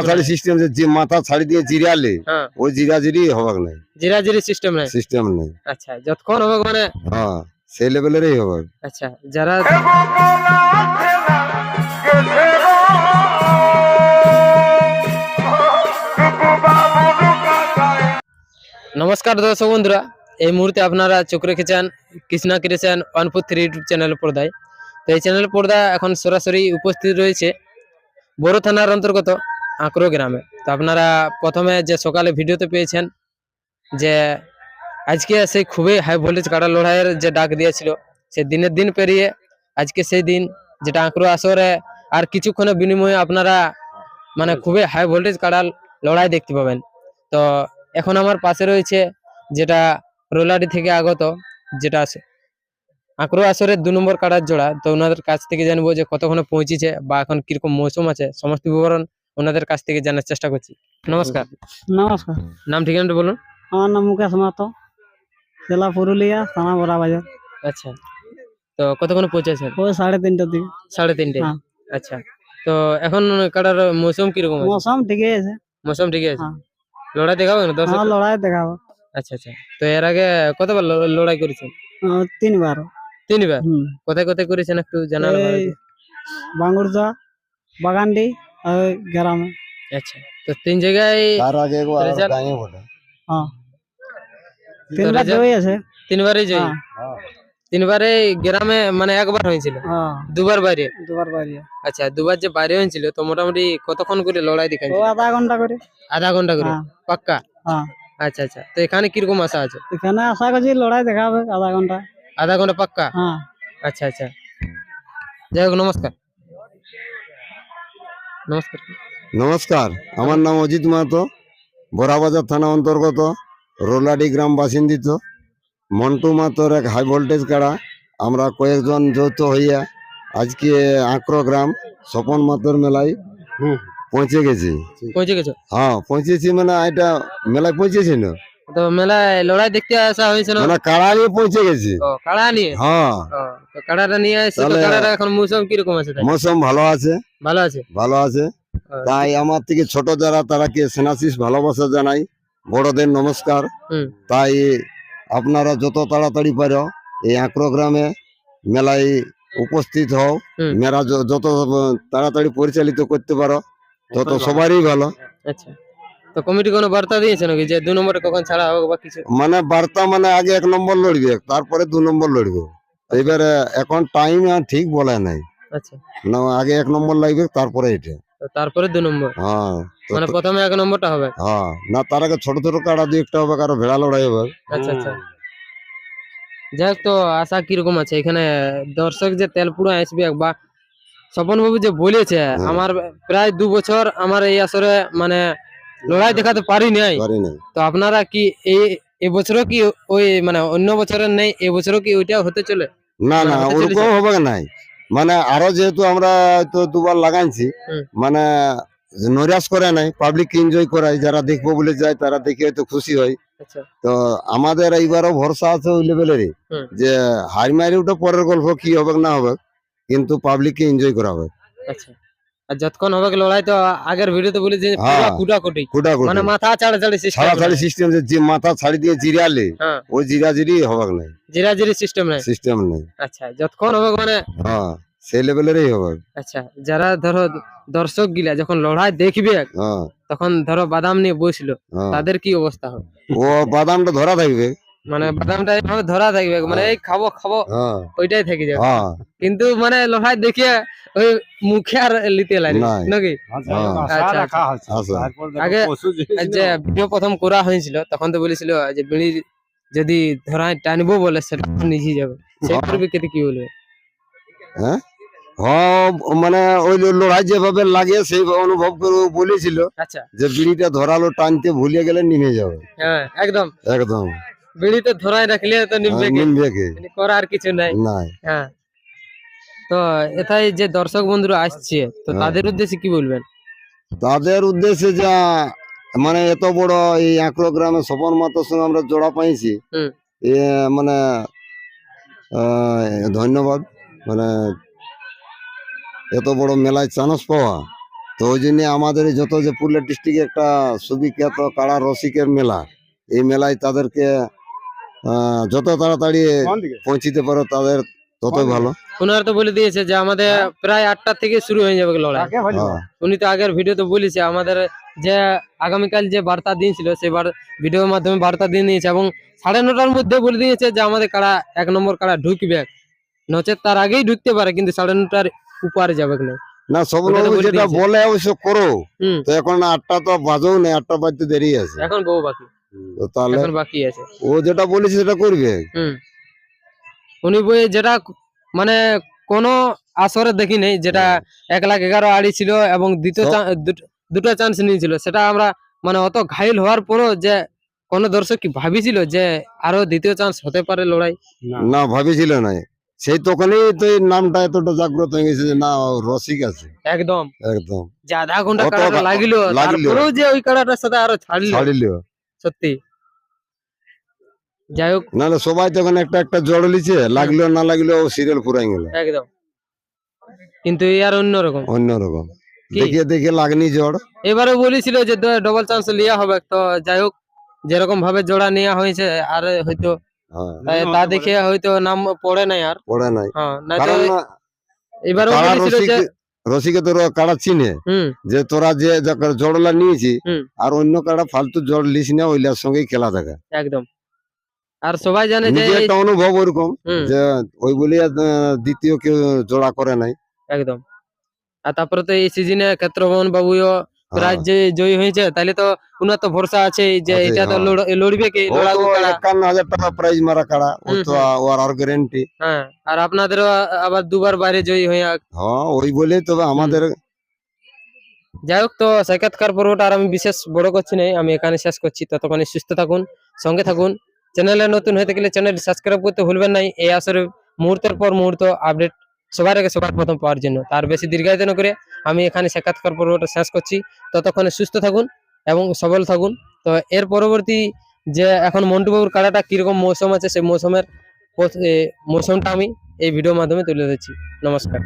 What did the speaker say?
ছাড়ি সিস্টেম যে মাথা ছাড়ি দিয়ে জিরালে হ্যাঁ ওই জিরাজিরি হবাক নাই, জিরাজিরি সিস্টেম নাই। সিস্টেম নেই। আচ্ছা যতক্ষণ হবে মানে হ্যাঁ সেই লেভেলেরই হবে। আচ্ছা যারা নমস্কার দর্শক বন্ধুরা, এই মুহূর্তে আপনারা চোখ রেখেছেন কৃষ্ণা ক্রিয়েশন 143 ইউটিউব চ্যানেল পর্দায়। তো এই চ্যানেল পর্দা এখন সরাসরি উপস্থিত রয়েছে বড় থানার অন্তর্গত আঁকড়ো গ্রামে। তো আপনারা প্রথমে যে সকালে ভিডিওতে পেয়েছেন যে আজকে সেই খুবই হাই ভোল্টেজ কাড়া লড়াইয়ের যে ডাক দিয়েছিল, সে দিনের দিন পেরিয়ে আজকে সেই দিন, যেটা আঁকড়ো আসরে আর কিছুক্ষণের বিনিময়ে আপনারা মানে খুবই হাই ভোল্টেজ কাড়া লড়াই দেখতে পাবেন। তো এখন আমার পাশে রয়েছে যেটা রোলাডি থেকে আগত, যেটা আছে আঁকড়ো আসরের 2 নম্বর কাড়ার জোড়া। তো ওনাদের কাছ থেকে জানবো যে কতক্ষণে পৌঁছেছে বা এখন কিরকম মৌসুম আছে, সমস্ত বিবরণ ওনাদের কাছ থেকে জানার চেষ্টা করছি। নমস্কার। নমস্কার, নাম ঠিকানাটা বলুন। আমার নাম মুকেশ মাহাতো, জেলা পুরুলিয়া, থানা বড়াবাজার। আচ্ছা, তো কতক্ষণে পৌঁছেছেন? ওই 3:30টার দিকে। 3:30। হ্যাঁ। আচ্ছা, তো এখন কাড়ার মৌসুম কিরকম আছে? মৌসুম ঠিকই আছে। মৌসুম ঠিক আছে। হ্যাঁ। লড়াই দেখাবেন দর্শক? হ্যাঁ, লড়াই দেখাবো। আচ্ছা আচ্ছা, তো এর আগে কতবার লড়াই করেছেন? 3বার। 3বার। হুম। কোথায় কোথায় করেছেন একটু জানালে ভালো এই হতো। বাঙ্গুরদা, বাগানডি আর গ্রামে। আচ্ছা, তো 3 জায়গায় তার আগে একবার রেজাল্ট? গাঁয়ে বটে। হ্যাঁ, তো 3বার রেজাল্ট? জয় আছে। 3বারই জয়ী। হ্যাঁ। 3বারে গ্রামে মানে একবার হয়েছিল, হ্যাঁ, 2বার বাইরে। 2বার বাইরে। আচ্ছা, 2বার যে বাইরে হয়েছিল, তো মোটামুটি কতক্ষণ করে লড়াই ও দেখাচ্ছিল? আধা ঘন্টা করে। আধা ঘন্টা করে? হ্যাঁ। পাক্কা? হ্যাঁ, আচ্ছা আচ্ছা, তো এখানে কিরকম আশা আছে? এখানে আশা করছি লড়াই দেখাবে আধা ঘন্টা। আধা ঘন্টা পাক্কা? হ্যাঁ। আচ্ছা আচ্ছা, যাই হোক নমস্কার। নমস্কার। নমস্কার, আমার নাম অজিত মাহাতো, বড়াবাজার থানা অন্তর্গত রোলাডি গ্রাম বাসিন্দিত। মন্টু মাহাতোর এক হাই ভোল্টেজ কাড়া আমরা কয়েকজন যৌথ হইয়া আজকে আঁকড়ো গ্রাম স্বপন মাহাতোর মেলায় পৌঁছে গেছি। পৌঁছে গেছো? হ্যাঁ পৌঁছেছি, মানে এটা মেলায় পৌঁছেছি না, তো মেলায় লড়াই দেখতে আসা হয়েছিল? মানে কাড়া নিয়ে পৌঁছে গেছি। ও কাড়া নিয়ে? হ্যাঁ, তো কাড়াটা নিয়ে এসে, তো তাহলে- কাড়াটা এখন মৌসুম কিরকম আছে? মৌসুম ভালো আছে, ভালো আছে। ভালো আছে। ও, তাই আমার থেকে ছোট যারা তারাকে সেনাশিস ভালোবাসা জানাই, বড়দের নমস্কার। হুম। তাই আপনারা যত তাড়াতাড়ি পারো এই আঁকড়ো গ্রামে মেলায় উপস্থিত হও। হুম। মেলা যত তাড়াতাড়ি পরিচালিত করতে পারো তত সবারই ভালো। আচ্ছা, তো কমিটি কোনো বার্তা দিয়েছে নাকি যে 2 নম্বরে কখন ছাড়া হবে বা কিছু? মানে বার্তা মানে আগে 1 নম্বর লড়বে, তারপরে 2 নম্বর লড়বে। এবারে এখন টাইম ঠিক বলে নাই, আচ্ছা, না আগে 1 নম্বর লাগবে তারপরে এটা। তো তারপরে 2 নম্বর, হ্যাঁ মানে প্রথমে 1 নম্বরটা হবে? হ্যাঁ, না তার আগে ছোট ছোট কাড়া 2-1টা হবে, কারো ভেড়া লড়াই হবে। আচ্ছা আচ্ছা, যাই হোক, তো আশা কিরকম আছে এখানে দর্শক যে তেলপুরা আসবে? বা স্বপন বাবু যে বলেছে, আমার প্রায় 2 বছর আমার এই আসরে মানে লড়াই দেখাতে পারি নাই, পারি নাই। তো আপনারা কি এই বছরও কি ওই মানে অন্য বছরের নেই, এই বছরও কি ওইটা হতে চলে? না না, হতে ওরকম চলেছে? হবে নাই। মানে আরো যেহেতু আমরা তো 2বার লাগাইছি, হুম। মানে নৈরাশ করে নাই, পাবলিক এনজয় করাই, যারা দেখবো বলে যায় তারা দেখে হয়তো খুশি হয়। আচ্ছা। তো আমাদের এইবারও ভরসা আছে ওই লেভেলেরই, হুম। যে হার মারি ওটা পরের গল্প, কি হবে না হবে, কিন্তু পাবলিককে এনজয় করা হবে। আচ্ছা, আর যতক্ষণ হবে লড়াই, তো আগের ভিডিওতে বলেছি যে পুরো হ্যাঁ, কুটাকুটি, কুটাকুটি। মানে মাথা ছাড়াছাড়ি সিস্টেম। ছাড়াছাড়ি সিস্টেম, যে মাথা ছাড়ি দিয়ে জিরালে হ্যাঁ, ওই জিরাজিরি হবে নাই, জিরাজিরি সিস্টেম নাই। সিস্টেম নেই। আচ্ছা, যতক্ষণ হবে মানে হ্যাঁ সেই লেভেলেরই হবে। আচ্ছা, যারা ধরো দর্শক গিলা যখন লড়াই দেখবে, হ্যাঁ তখন ধরো বাদাম নিয়ে বসলো, হ্যাঁ, তাদের কি অবস্থা হবে? ও বাদামটা ধরা থাকবে। মানে বাদামটা এইভাবে ধরা থাকবে, মানে এই খাবো খাবো হ্যাঁ ওইটাই থেকে যাবে, হ্যাঁ কিন্তু মানে লড়াই দেখিয়ে ওই মুখে আর লিতে লাগে নাই। নাকি? হ্যাঁ, আচ্ছা, আচ্ছা। আগে যে ভিডিও প্রথম করা হয়েছিল তখন তো বলেছিল যে বিড়ি যদি ধরায় টানবো বলে সেটা নিজে যাবে, সেই পরিপ্রেক্ষিতে কি বলবে? হ্যাঁ হ্যাঁ, মানে ওই লড়াই যেভাবে লাগে সেই অনুভব করে ও বলেছিল আচ্ছা, যে বিড়িটা ধরালো, টানতে ভুলে গেলে নিমে যাবে। হ্যাঁ একদম, একদম বিড়িতে ধরায় রাখলে তো নিমবে, নিমবে কে করার কিছু নাই। নাই। হ্যাঁ, তো এটাই যে দর্শক বন্ধুরা আসছে, তো তাদের উদ্দেশ্যে কি বলবেন? তাদের উদ্দেশ্যে যা, মানে এত বড় এই আঁকড়ো গ্রামে স্বপন মাতার সঙ্গে আমরা জোড়া পাইছি, হুম। এ মানে ধন্যবাদ। মানে এত বড় মেলায় চান্স পাওয়া, তো ওই জন্য আমাদের এই যত যে পুরুলিয়া ডিস্ট্রিক্টে একটা সুবিখ্যাত কাড়া রসিকের মেলা, এই মেলায় তাদেরকে যত তাড়াতাড়ি পৌঁছিতে পারো তাদের ততই ভালো। ওনারা তো বলে দিয়েছে যে আমাদের প্রায় 8টা থেকে শুরু হয়ে যাবে লড়াই। হ্যাঁ, উনি তো আগের ভিডিওতে বলেছে আমাদের যে আগামীকাল যে বার্তা দিন ছিল সেই ভিডিওর মাধ্যমে বার্তা দিয়ে দিয়েছে এবং 9:30টার মধ্যে বলে দিয়েছে যে আমাদের কাড়া 1 নম্বর কাড়া ঢুকবে, নচেত তার আগেই ঢুকতে পারে কিন্তু 9:30টার উপরে যাবে না। না সব ওটা তো লোক বলে যেটা দিয়েছে। বলে অবশ্য করো। হুম, তো এখন 8টা তো বাজেও নেই, 8টা বাজতে দেরি আছে। এখন বহু বাকি, তো তাহলে এখন বাকি আছে। ও যেটা বলেছে সেটা করবে। হুম, উনি বই যেটা মানে কোন আসরে দেখি নেই, যেটা 1,11,000 আড়ি ছিল এবং দ্বিতীয় দুটো চান্স নিয়েছিল, সেটা আমরা মানে অত ঘাইল হওয়ার পরও যে কোন দর্শক কি ভাবিছিল যে আরো দ্বিতীয় চান্স হতে পারে লড়াই? না ভাবিছিল না, সেই তখনই তো এই নামটা এতটা জাগ্রত হয়ে গেছে যে না ও রসিক আছে একদম একদম। যে আধা ঘন্টা অত কাড়াটা লাগিল, লাগিল। তারপরেও যে ওই কাড়াটার সাথে আরো ছাড়লো, ছাড়িল, সত্যি। যাই হোক, নাহলে সবাই তখন একটা একটা জড় লিছে, লাগলো না লাগলো ও সিরিয়াল পুরাই গেল একদম। কিন্তু এই আর অন্যরকম, অন্যরকম, কি? দেখে দেখে লাগনি জড়। এবারে বলেছিল যে ডবল চান্স লিয়া হবে, তো যাই হোক যেরকম ভাবে জোড়া নেওয়া হয়েছে আর হয়তো হ্যাঁ, তা দেখে হয়তো নাম পড়ে নাই আর। পড়ে নাই। হ্যাঁ, নাই তো কারণ এবারেও কাড়া বলেছিল রসিক, যে রসিকে তোর কাড়া চিনে হুম যে তোরা যে জড়লা নিয়েছি হুম আর অন্য কাড়া ফালতু জড় লিস না, ওইলার সঙ্গেই খেলা দেখা। একদম। আর সবাই জানে যে নিজে একটা অনুভব ওরকম হুম যে ওই বলি দ্বিতীয় কেউ জোড়া করে নাই। একদম। আর তারপরে তো এই সিজনে ক্ষেত্রমোহন বাবুও প্রায় যে জয়ী হয়েছে, তাহলে তো উনার তো ভরসা আছে যে আছে, এটা তো হ্যাঁ। লড়বে কি, ও তো লড়াকু কাড়া। 51,000 টাকা প্রাইজ মারা কাড়া, ও তো ওর আর গ্যারেন্টি। হ্যাঁ, আর আপনাদেরও আবার দুবার বাইরে জয়ী হয়ে। হ্যাঁ ওই বলে তবে আমাদের যাই হোক, তো সাক্ষাৎকার পর্বটা আর আমি বিশেষ বড় করছি না, আমি এখানে শেষ করছি। ততক্ষণে সুস্থ থাকুন, সঙ্গে থাকুন। চ্যানেলে নতুন হয়ে থাকলে চ্যানেল সাবস্ক্রাইব করতে ভুলবেন না, এই আসরে মুহূর্তের পর মুহূর্ত আপডেট সবার আগে সবার প্রথম পাওয়ার জন্য। তার বেশি দীর্ঘায়িত না করে আমি এখানে সাক্ষাৎকার পর্বটা শেষ করছি। ততক্ষণে সুস্থ থাকুন এবং সবল থাকুন। তো এর পরবর্তী যে এখন মন্টু বাবুর কাড়াটা কিরকম মৌসুম আছে, সেই মৌসুমটা আমি এই ভিডিওর মাধ্যমে তুলে ধরছি। নমস্কার।